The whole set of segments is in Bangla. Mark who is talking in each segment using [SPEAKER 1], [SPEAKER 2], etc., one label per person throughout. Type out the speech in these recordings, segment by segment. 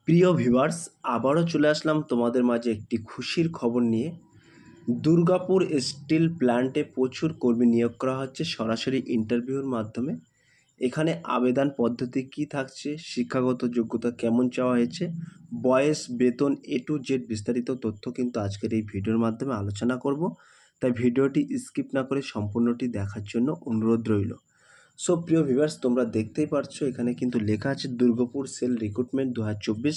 [SPEAKER 1] প্রিয় ভিউয়ার্স, আবারও চলে আসলাম তোমাদের মাঝে একটি খুশির খবর নিয়ে। দুর্গাপুর স্টিল প্ল্যান্টে প্রচুর কর্মী নিয়োগ করা হচ্ছে সরাসরি ইন্টারভিউর মাধ্যমে। এখানে আবেদন পদ্ধতি কী থাকছে, শিক্ষাগত যোগ্যতা কেমন চাওয়া হয়েছে, বয়স, বেতন, A to Z বিস্তারিত তথ্য কিন্তু আজকের এই ভিডিওর মাধ্যমে আলোচনা করব। তাই ভিডিওটি স্কিপ না করে সম্পূর্ণটি দেখার জন্য অনুরোধ রইল। সো প্রিয় ভিউয়ার্স, তোমরা দেখতেই পারছো এখানে কিন্তু লেখা আছে দুর্গাপুর সেল রিক্রুটমেন্ট 2024।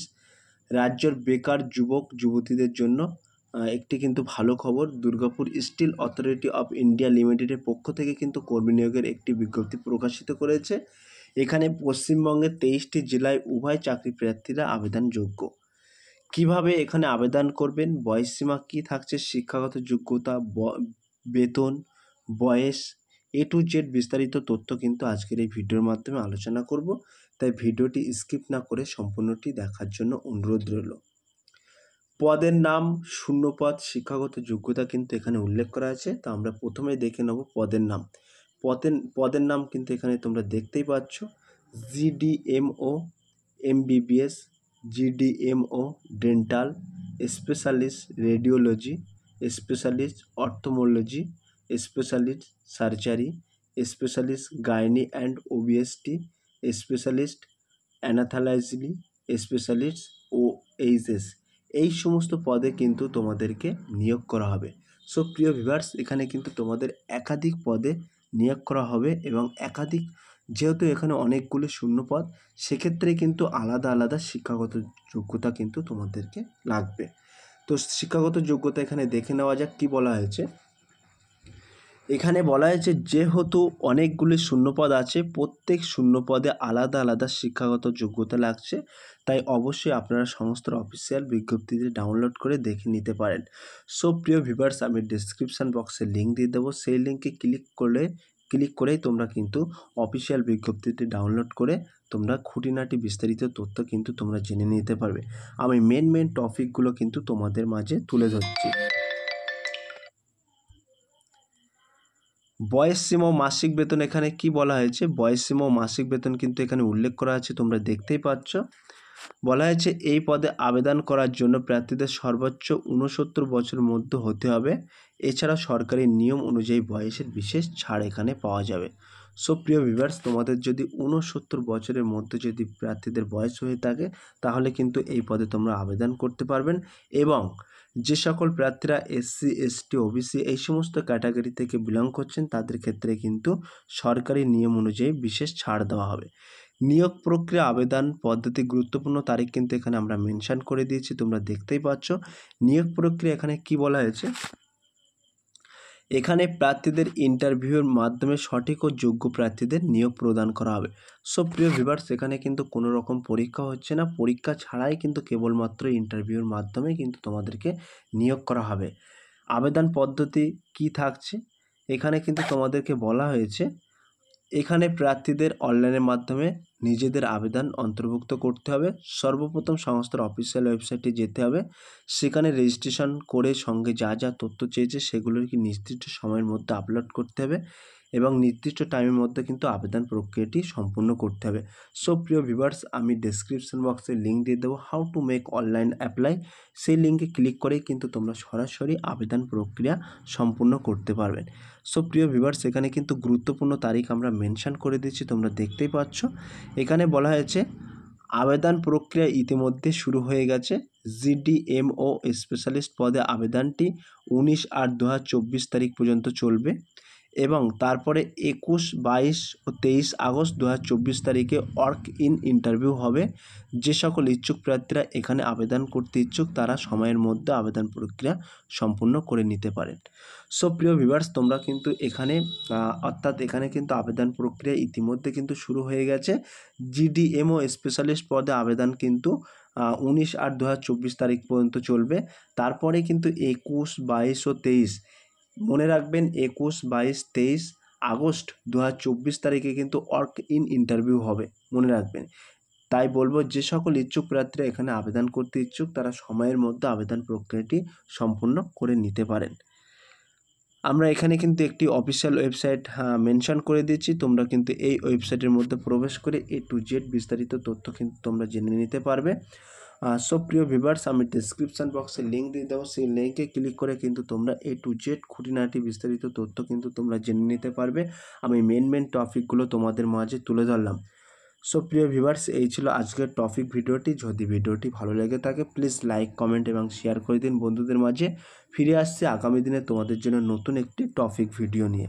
[SPEAKER 1] রাজ্যের বেকার যুবক যুবতীদের জন্য একটি কিন্তু ভালো খবর। Durgapur Steel Authority of India লিমিটেডের পক্ষ থেকে কিন্তু কর্মী নিয়োগের একটি বিজ্ঞপ্তি প্রকাশিত করেছে। এখানে পশ্চিমবঙ্গের 23টি জেলায় উভয় চাকরি প্রার্থীরা আবেদনযোগ্য। কিভাবে এখানে আবেদন করবেন, বয়সসীমা কী থাকছে, শিক্ষাগত যোগ্যতা, বেতন, বয়স, A to Z বিস্তারিত তথ্য কিন্তু আজকের এই ভিডিওর মাধ্যমে আলোচনা করব। তাই ভিডিওটি স্কিপ না করে সম্পূর্ণটি দেখার জন্য অনুরোধ রইল। পদের নাম, শূন্যপদ, শিক্ষাগত যোগ্যতা কিন্তু এখানে উল্লেখ করা আছে। তো আমরা প্রথমেই দেখে নেব পদের নাম। পদের নাম কিন্তু এখানে তোমরা দেখতেই পাচ্ছ, GDMO MBBS, GDMO dental, specialist radiology, specialist ophthalmology, specialist surgery, specialist gynae and OBST, specialist anaesthesiology, specialist OHS, এই সমস্ত পদে কিন্তু তোমাদেরকে নিয়োগ করা হবে। সো প্রিয় ভিউয়ার্স, এখানে কিন্তু তোমাদের একাধিক পদে নিয়োগ করা হবে এবং যেহেতু এখানে অনেকগুলো শূন্য পদ, সেক্ষেত্রে কিন্তু আলাদা আলাদা শিক্ষাগত যোগ্যতা কিন্তু তোমাদেরকে লাগবে। তো শিক্ষাগত যোগ্যতা এখানে দেখে নেওয়া যাক কী বলা হয়েছে। এখানে বলা হয়েছে যেহেতু অনেকগুলি শূন্যপদ আছে, প্রত্যেক শূন্যপদে আলাদা আলাদা শিক্ষাগত যোগ্যতা লাগছে, তাই অবশ্যই আপনারা সমস্ত অফিসিয়াল বিজ্ঞপ্তিটি ডাউনলোড করে দেখে নিতে পারেন। সো প্রিয় ভিউয়ার্স, আমি ডেসক্রিপশান বক্সে লিঙ্ক দিয়ে দেবো, সেই লিঙ্কে ক্লিক করেই তোমরা কিন্তু অফিসিয়াল বিজ্ঞপ্তিটি ডাউনলোড করে তোমরা খুঁটিনাটি বিস্তারিত তথ্য কিন্তু তোমরা জেনে নিতে পারবে। আমি মেন টপিকগুলো কিন্তু তোমাদের মাঝে তুলে ধরছি। বয়সসীমা ও মাসিক বেতন এখানে কি বলা হয়েছে, বয়সসীমা ও মাসিক বেতন কিন্তু এখানে উল্লেখ করা আছে, তোমরা দেখতেই পাচ্ছ। বলা হয়েছে এই পদে আবেদন করার জন্য প্রার্থীদের সর্বোচ্চ 69 বছরের মধ্যে হতে হবে। এছাড়া সরকারি নিয়ম অনুযায়ী বয়সের বিশেষ ছাড় এখানে পাওয়া যাবে। সো প্রিয় ভিউয়ার্স, তোমাদের যদি 69 বছরের মধ্যে যদি প্রার্থীদের বয়স হয়ে থাকে, তাহলে কিন্তু এই পদে তোমরা আবেদন করতে পারবেন। এবং যে সকল প্রার্থীরা SC ST OBC এই সমস্ত ক্যাটাগরি থেকে বিলং করছেন, তাদের ক্ষেত্রে কিন্তু সরকারি নিয়ম অনুযায়ী বিশেষ ছাড় দেওয়া হবে। নিয়োগ প্রক্রিয়া, আবেদন পদ্ধতি, গুরুত্বপূর্ণ তারিখ কিন্তু এখানে আমরা মেনশন করে দিয়েছি, তোমরা দেখতেই পাচ্ছ। নিয়োগ প্রক্রিয়া এখানে কি বলা হয়েছে, এখানে প্রার্থীদের ইন্টারভিউর মাধ্যমে সঠিক ও যোগ্য প্রার্থীদের নিয়োগ প্রদান করা হবে। সো প্রিয় ভিউয়ার্স, এখানে কিন্তু কোনো রকম পরীক্ষা হচ্ছে না, পরীক্ষা ছাড়াই কিন্তু কেবলমাত্র ইন্টারভিউর মাধ্যমে কিন্তু তোমাদেরকে নিয়োগ করা হবে। আবেদন পদ্ধতি কি থাকছে, এখানে কিন্তু তোমাদেরকে বলা হয়েছে, এখানে প্রার্থীদের অনলাইনের মাধ্যমে নিজেদের আবেদন অন্তর্ভুক্ত করতে হবে। সর্বপ্রথম সংস্থার অফিসিয়াল ওয়েবসাইটে যেতে হবে, সেখানে রেজিস্ট্রেশন করে সঙ্গে যা যা তথ্য চেয়েছে সেগুলোকে নির্দিষ্ট সময়ের মধ্যে আপলোড করতে হবে এবং নির্দিষ্ট টাইমের মধ্যে কিন্তু আবেদন প্রক্রিয়াটি সম্পূর্ণ করতে হবে। সো প্রিয় ভিউয়ার্স, আমি ডেসক্রিপশন বক্সে লিঙ্ক দিয়ে দেবো, how to make online apply. সেই লিঙ্কে ক্লিক করেই কিন্তু তোমরা সরাসরি আবেদন প্রক্রিয়া সম্পূর্ণ করতে পারবেন। সো প্রিয় ভিউয়ার্স, এখানে কিন্তু গুরুত্বপূর্ণ তারিখ আমরা মেনশন করে দিচ্ছি, তোমরা দেখতেই পাচ্ছ। এখানে বলা হয়েছে আবেদন প্রক্রিয়া ইতিমধ্যে শুরু হয়ে গেছে। GDMO স্পেশালিস্ট পদে আবেদনটি 19/8/2024 তারিখ পর্যন্ত চলবে এবং তারপরে 21, 22 ও 23 আগস্ট 2024 তারিখে ওয়ার্ক ইন ইন্টারভিউ হবে। যে সকল ইচ্ছুক প্রার্থীরা এখানে আবেদন করতে ইচ্ছুক, তারা সময়ের মধ্যে আবেদন প্রক্রিয়া সম্পূর্ণ করে নিতে পারেন। সো প্রিয় ভিউয়ার্স, তোমরা কিন্তু এখানে এখানে কিন্তু আবেদন প্রক্রিয়া ইতিমধ্যে কিন্তু শুরু হয়ে গেছে। GDMO স্পেশালিস্ট পদে আবেদন কিন্তু 19/8/2024 তারিখ পর্যন্ত চলবে। তারপরে কিন্তু 21, 22 ও 23, মনে রাখবেন 21, 22, 23 আগস্ট 2024 তারিখে কিন্তু ওয়ার্ক ইন ইন্টারভিউ হবে, মনে রাখবেন। তাই বলবো, যে সকল ইচ্ছুক প্রার্থীরা এখানে আবেদন করতে ইচ্ছুক, তারা সময়ের মধ্যে আবেদন প্রক্রিয়াটি সম্পূর্ণ করে নিতে পারেন। আমরা এখানে কিন্তু একটি অফিসিয়াল ওয়েবসাইট মেনশন করে দিয়েছি, তোমরা কিন্তু এই ওয়েবসাইটের মধ্যে প্রবেশ করে A to Z বিস্তারিত তথ্য কিন্তু তোমরা জেনে নিতে পারবে। সো প্রিয় ভিউয়ার্স, আমি ডেসক্রিপশন বক্সে লিঙ্ক দিয়ে দেবো, সেই লিঙ্কে ক্লিক করে কিন্তু তোমরা A to Z খুঁটিনাটি বিস্তারিত তথ্য কিন্তু তোমরা জেনে নিতে পারবে। আমি মেন টপিকগুলো তোমাদের মাঝে তুলে ধরলাম। সো প্রিয় ভিউয়ার্স, এই ছিল আজকের টপিক ভিডিওটি। যদি ভিডিওটি ভালো লেগে থাকে প্লিজ লাইক, কমেন্ট এবং শেয়ার করে দিন বন্ধুদের মাঝে। ফিরে আসছে আগামী দিনে তোমাদের জন্য নতুন একটি টপিক ভিডিও নিয়ে।